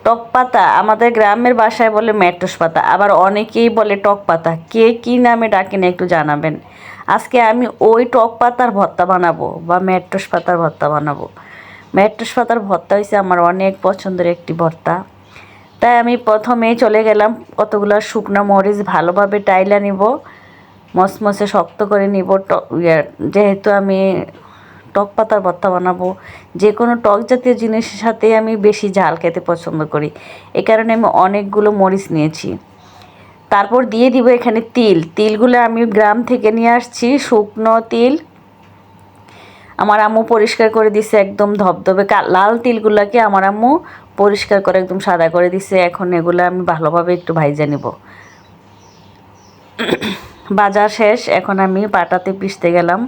টক পাতা আমাদের গ্রামের ভাষায় বলে মেট্রোস পাতা, আবার অনেকেই বলে টক পাতা। কে কী নামে ডাকেন একটু জানাবেন। আজকে আমি ওই টক পাতার ভর্তা বানাবো বা মেট্রোস পাতার ভর্তা বানাবো। মেট্রোস পাতার ভর্তা হয়েছে আমার অনেক পছন্দের একটি ভর্তা। তাই আমি প্রথমেই চলে গেলাম, কতগুলো শুকনো মরিচ ভালোভাবে টাইলা নিব, মচমচে শক্ত করে নিব। যেহেতু আমি টক পাতার ভর্তা বানাবো, যে কোনো টক জাতীয় জিনিসের সাথে আমি বেশি ঝাল খেতে পছন্দ করি, এ কারণে আমি অনেকগুলো মরিচ নিয়েছি। তারপর দিয়ে দিব এখানে তিল। তিলগুলো আমি গ্রাম থেকে নিয়ে আসছি, শুকনো তিল। আমার আম্মু পরিষ্কার করে দিছে, একদম ধবধবে লাল তিলগুলোকে আমার আম্মু পরিষ্কার করে একদম সাদা করে দিছে। এখন এগুলো আমি ভালোভাবে একটু ভাইজা নিব। বাজার শেষ, এখন আমি পাটাতে পিষতে গেলাম।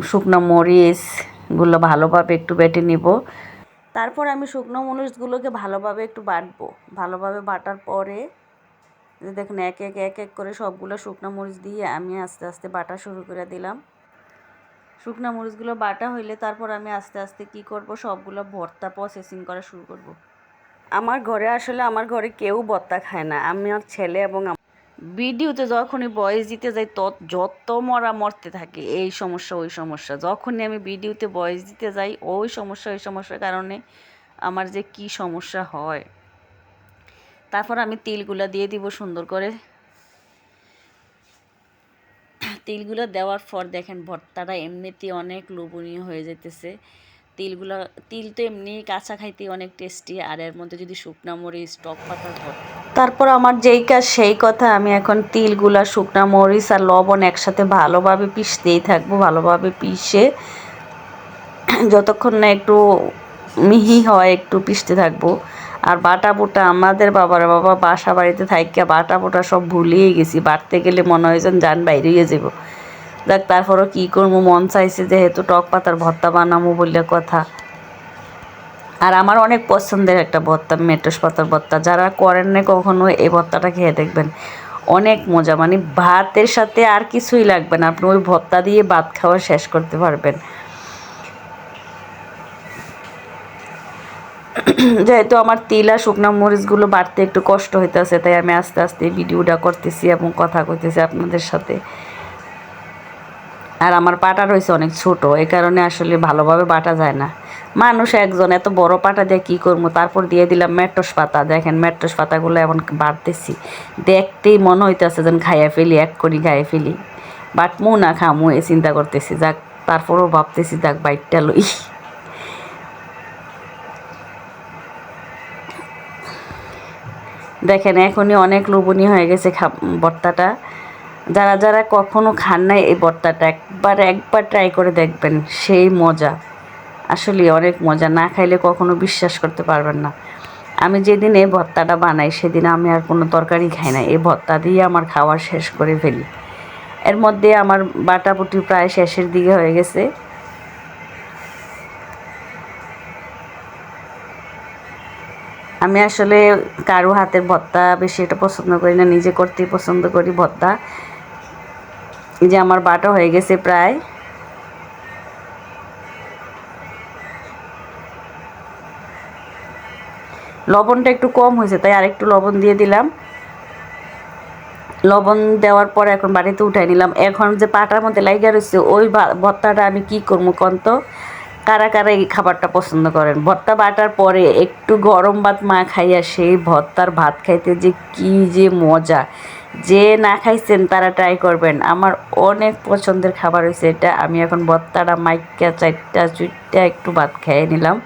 শুকনো মরিচগুলো ভালোভাবে একটু বেটে নিব। তারপর আমি শুকনো মরিচগুলোকে ভালোভাবে একটু বাটবো। ভালোভাবে বাটার পরে দেখুন এক এক এক এক করে সবগুলো শুকনো মরিচ দিয়ে আমি আস্তে আস্তে বাটা শুরু করে দিলাম। শুকনো মরিচগুলো বাটা হইলে তারপর আমি আস্তে আস্তে কি করব, সবগুলো ভর্তা প্রসেসিং করা শুরু করব। আমার ঘরে কেউ ভর্তা খায় না, আমি আর ছেলে এবং ভিডিওতে যখনই ভয়েস দিতে যাই যত মরতে থাকে এই সমস্যা ওই সমস্যা। যখনই আমি ভিডিওতে ভয়েস দিতে যাই ওই সমস্যার কারণে আমার যে কি সমস্যা হয়। তারপর আমি তিলগুলা দিয়ে দিব সুন্দর করে। তিলগুলো দেওয়ার পর দেখেন ভর্তাটা এমনিতেই অনেক লোভনীয় হয়ে যেতেছে। তিল তো এমনি কাঁচা খাইতে অনেক টেস্টি, আর এর মধ্যে যদি শুকনা মরিচ টক পাতার ভর্তা। তারপর আমার যেই কাজ সেই কথা, আমি এখন তিলগুলা শুকনা মরিচ আর লবণ একসাথে ভালোভাবে পিষতেই থাকবো। ভালোভাবে পিষে যতক্ষণ না একটু মিহি হয় একটু পিষতে থাকবো। আর বাটা বুটা আমাদের বাবা বাসা বাড়িতে থাইকা বাটা বুটা সব ভুলিয়ে গেছি। বাটতে গেলে মনে হয় যেন জান বাইরে যাব। দেখ তারপরও কী করবো, মন চাইছে যেহেতু টক পাতার ভর্তা বানাবো বললে কথা। আর আমার অনেক পছন্দের একটা ভর্তা মেট্রোস পাতার ভর্তা। যারা করেন না কখনো এই ভর্তাটা খেয়ে দেখবেন, অনেক মজা। মানে ভাতের সাথে আর কিছুই লাগবে না, আপনি ওই ভর্তা দিয়ে ভাত খাওয়া শেষ করতে পারবেন। যেহেতু আমার তিল আর শুকনো মরিচগুলো বাড়তে একটু কষ্ট হইতেছে, তাই আমি আস্তে আস্তে ভিডিওটা করতেছি এবং কথা কইতেছি আপনাদের সাথে। আর আমার পাটা রয়েছে অনেক ছোট, এই কারণে আসলে ভালোভাবে বাটা যায় না। মানুষ একজন, এত বড় পাটা দিয়ে কী করবো। তারপর দিয়ে দিলাম মেট্রোস পাতা। দেখেন মেট্রোস পাতাগুলো এমন বাড়তেছি, দেখতেই মনে হইতেছে যেন খাইয়া ফেলি, এক করি খাইয়া ফেলি। বাটমু না খামু এই চিন্তা করতেছি। যাক তারপরও ভাবতেছি যাক বাইকটা লই। দেখেন এখনই অনেক লোভনীয় হয়ে গেছে ভর্তাটা। যারা যারা কখনো খান নাই এই ভর্তাটা একবার ট্রাই করে দেখবেন, সেই মজা। আসলে অনেক মজা, না খাইলে কখনো বিশ্বাস করতে পারবেন না। আমি যেদিন এই ভর্তাটা বানাই সেদিন আমি আর কোনো তরকারি খাই না, এই ভর্তা দিয়ে আমার খাওয়া শেষ করে ফেলি। এর মধ্যে আমার বাটাবুটি প্রায় শেষের দিকে হয়ে গেছে। আমি আসলে কারো হাতের ভর্তা বেশি এটা পছন্দ করি না, নিজে করতেই পছন্দ করি ভর্তা। এই যে আমার বাটা হয়ে গেছে প্রায়। লবণটা একটু কম হয়েছে তাই আরেকটু লবণ দিয়ে দিলাম। লবণ দেওয়ার পর এখন বাড়িতে উঠাই নিলাম। এখন যে পাটার মধ্যে লাইগা রয়েছে ওই ভর্তাটা আমি কি করবো কন্ত, কারা কারা এই খাবারটা পছন্দ করেন। ভর্তা বাটার পরে একটু গরম ভাত মা খাইয়া সেই ভর্তার ভাত খাইতে যে কি যে মজা। যে না খাইছেন তারা ট্রাই করবেন, আমার অনেক পছন্দের খাবার হয়েছে এটা। আমি এখন ভর্তাটা মাইকা চারটা চুইটা একটু ভাত খেয়ে নিলাম।